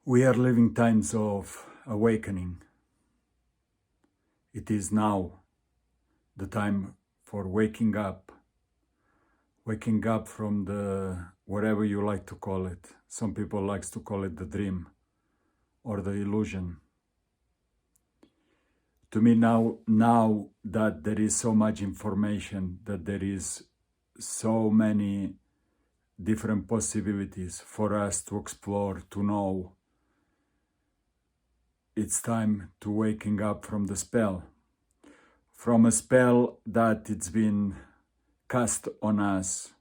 We are living times of awakening. It is now the time for waking up from the, whatever you like to call it. Some people likes to call it the dream or the illusion. To me now that there is so much information, that there is so many different possibilities for us to explore, to know, it's time to waking up from the spell. From a spell that it's been cast on us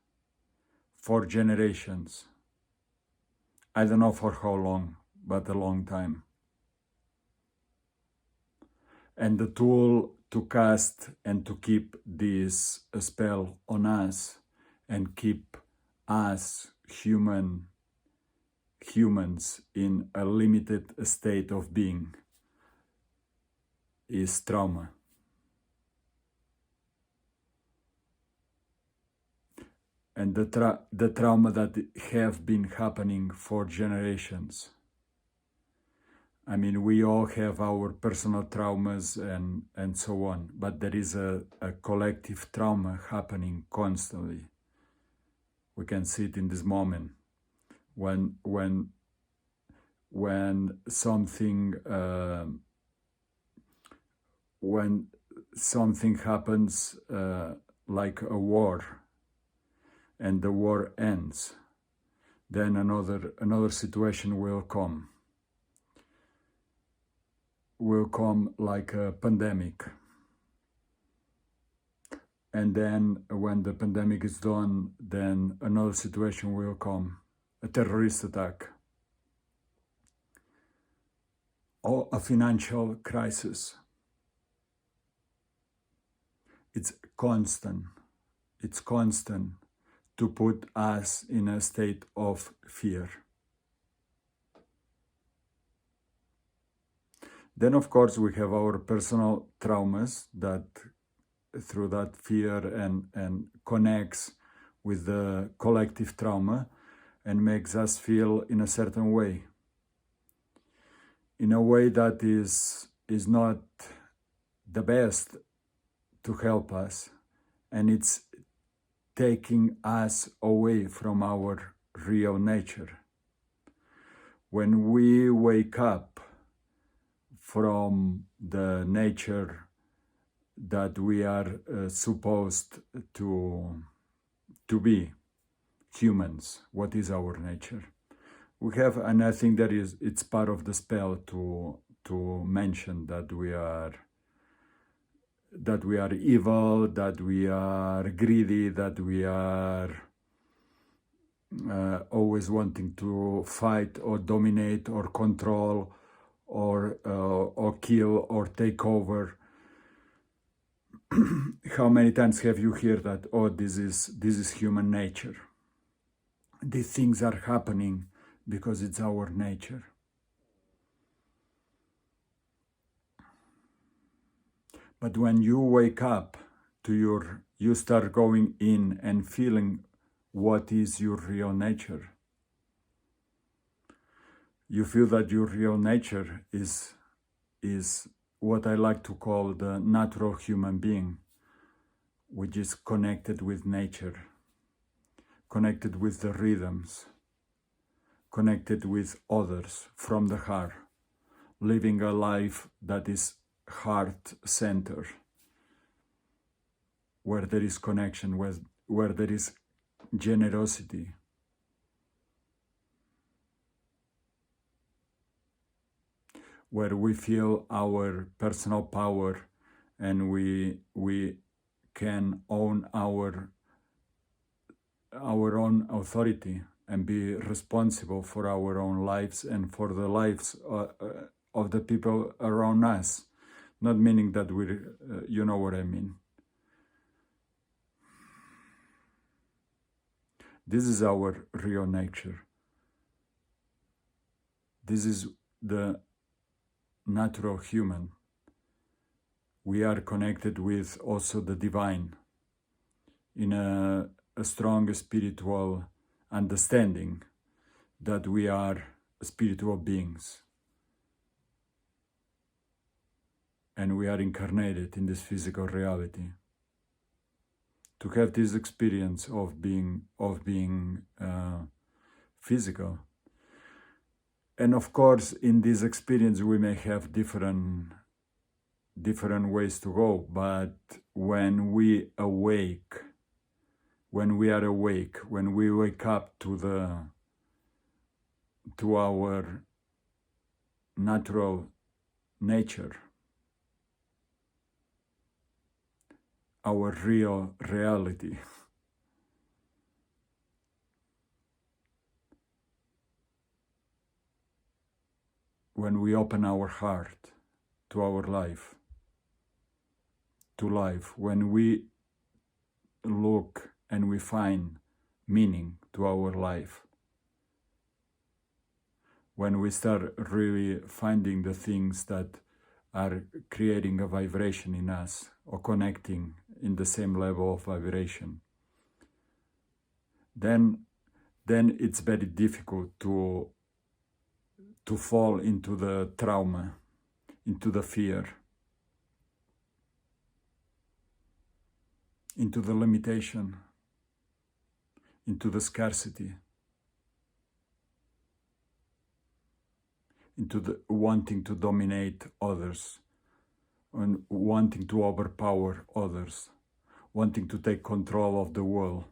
for generations. I don't know for how long, but a long time. And the tool to cast and to keep this spell on us and keep us humans in a limited state of being is trauma. And the trauma that have been happening for generations. I mean, we all have our personal traumas and so on, but there is a collective trauma happening constantly. We can see it in this moment when something happens, like a war, and the war ends, then another situation will come like a pandemic. And then when the pandemic is done, then another situation will come, a terrorist attack, or a financial crisis. It's constant to put us in a state of fear. Then, of course, we have our personal traumas that through that fear and connects with the collective trauma and makes us feel in a certain way. In a way that is not the best to help us, and it's taking us away from our real nature. When we wake up from the nature that we are supposed to be, humans, what is our nature? We have, and I think that it's part of the spell to mention that we are evil, that we are greedy, that we are always wanting to fight or dominate or control or kill or take over. How many times have you heard that, oh, this is human nature? These things are happening because it's our nature. But when you wake up to you start going in and feeling what is your real nature. You feel that your real nature is what I like to call the natural human being, which is connected with nature, connected with the rhythms, connected with others from the heart, living a life that is heart-centered, where there is connection, where there is generosity. Where we feel our personal power and we can own our own authority and be responsible for our own lives and for the lives of the people around us. Not meaning that you know what I mean. This is our real nature. This is the natural human. We are connected with also the divine in a strong spiritual understanding that we are spiritual beings. And we are incarnated in this physical reality. To have this experience of being physical. And of course, in this experience, we may have different ways to go, but when we are awake, when we wake up to our natural nature, our real reality, when we open our heart to our life, when we look and we find meaning to our life, when we start really finding the things that are creating a vibration in us or connecting in the same level of vibration, then it's very difficult to fall into the trauma, into the fear, into the limitation, into the scarcity, into the wanting to dominate others, and wanting to overpower others, wanting to take control of the world.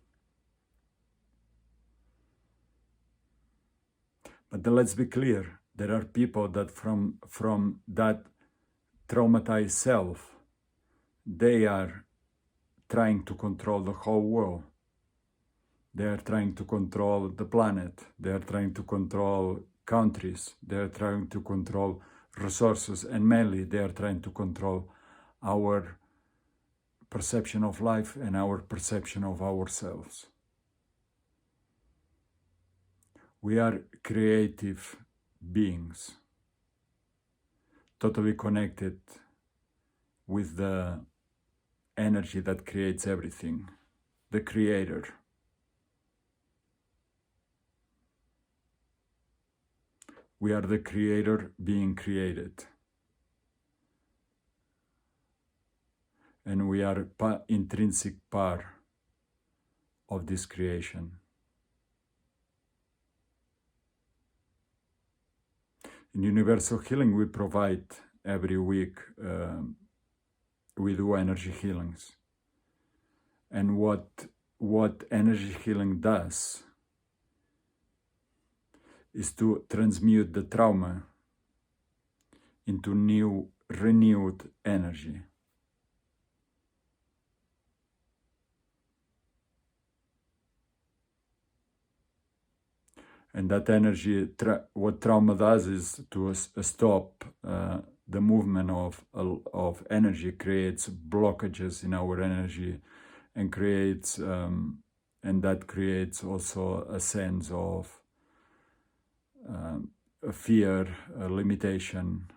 But then let's be clear, there are people that from that traumatized self, they are trying to control the whole world. They are trying to control the planet. They are trying to control countries. They are trying to control resources, and mainly they are trying to control our perception of life and our perception of ourselves. We are creative beings, totally connected with the energy that creates everything, the Creator. We are the Creator being created. And we are intrinsic part of this creation. In Universal Healing, we provide every week, we do energy healings. And what energy healing does is to transmute the trauma into new, renewed energy. And that energy, what trauma does is to stop the movement of energy, creates blockages in our energy, and creates, and that creates also a sense of fear, limitation,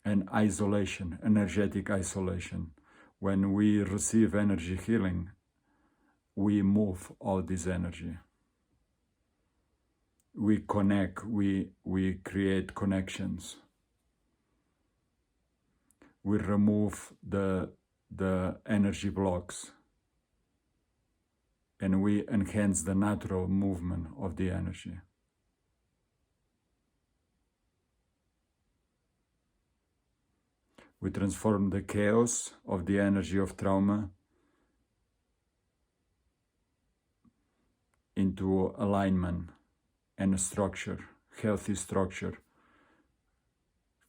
and isolation, energetic isolation. When we receive energy healing, we move all this energy. We connect, we create connections. We remove the energy blocks, and we enhance the natural movement of the energy. We transform the chaos of the energy of trauma into alignment and a structure, healthy structure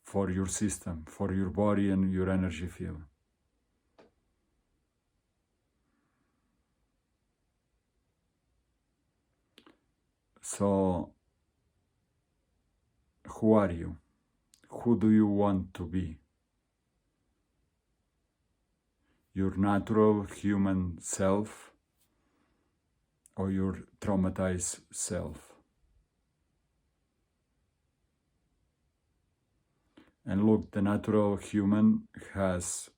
for your system, for your body and your energy field. So, who are you? Who do you want to be? Your natural human self or your traumatized self? And look, the natural human has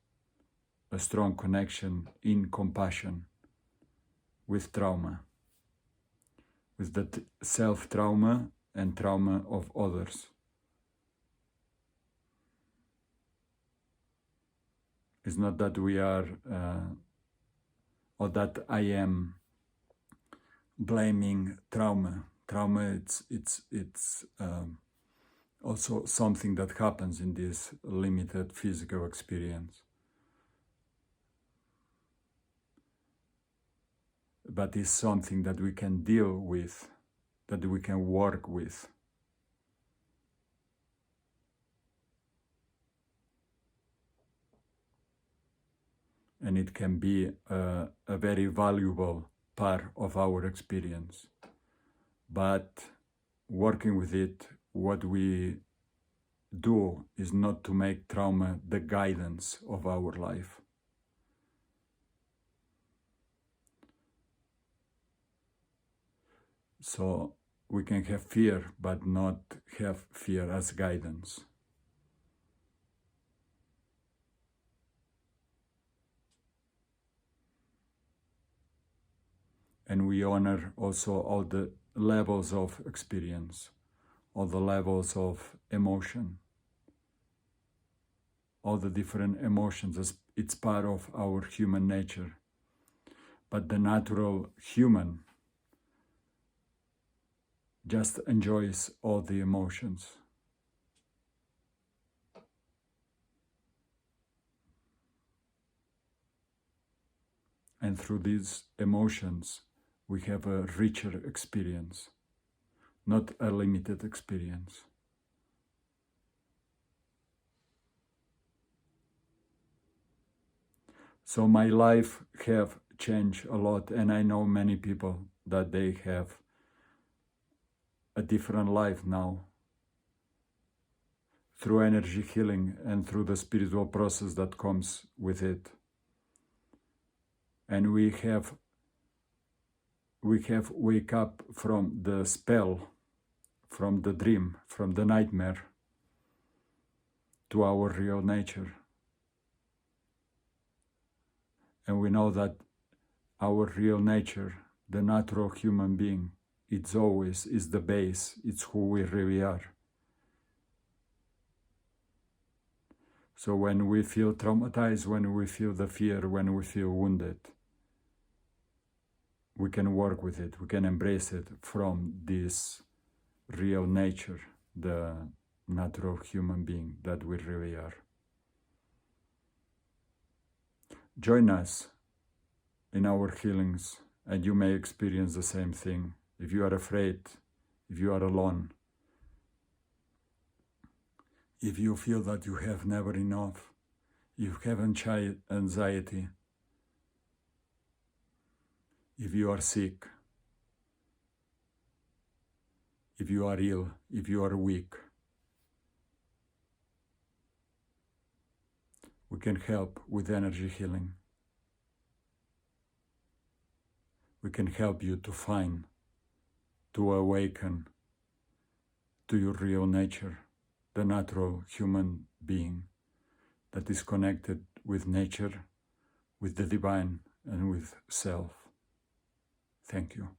a strong connection in compassion with trauma. With that self-trauma, and trauma of others. It's not that we are, or that I am blaming trauma. Trauma, it's also something that happens in this limited physical experience. But it's something that we can deal with, that we can work with. And it can be a very valuable part of our experience. But working with it, what we do is not to make trauma the guidance of our life. So we can have fear, but not have fear as guidance. And we honor also all the levels of experience, all the levels of emotion, all the different emotions, as it's part of our human nature. But the natural human just enjoys all the emotions. And through these emotions, we have a richer experience, not a limited experience. So my life have changed a lot, and I know many people that they have a different life now through energy healing and through the spiritual process that comes with it. And we have wake up from the spell, from the dream, from the nightmare to our real nature. And we know that our real nature, the natural human being, it's always is the base, it's who we really are. So when we feel traumatized, when we feel the fear, when we feel wounded, we can work with it, we can embrace it from this real nature, the natural human being that we really are. Join us in our healings, and you may experience the same thing. If you are afraid, if you are alone, if you feel that you have never enough, if you have anxiety, if you are sick, if you are ill, if you are weak, we can help with energy healing. We can help you to find, to awaken to your real nature, the natural human being that is connected with nature, with the divine, and with self. Thank you.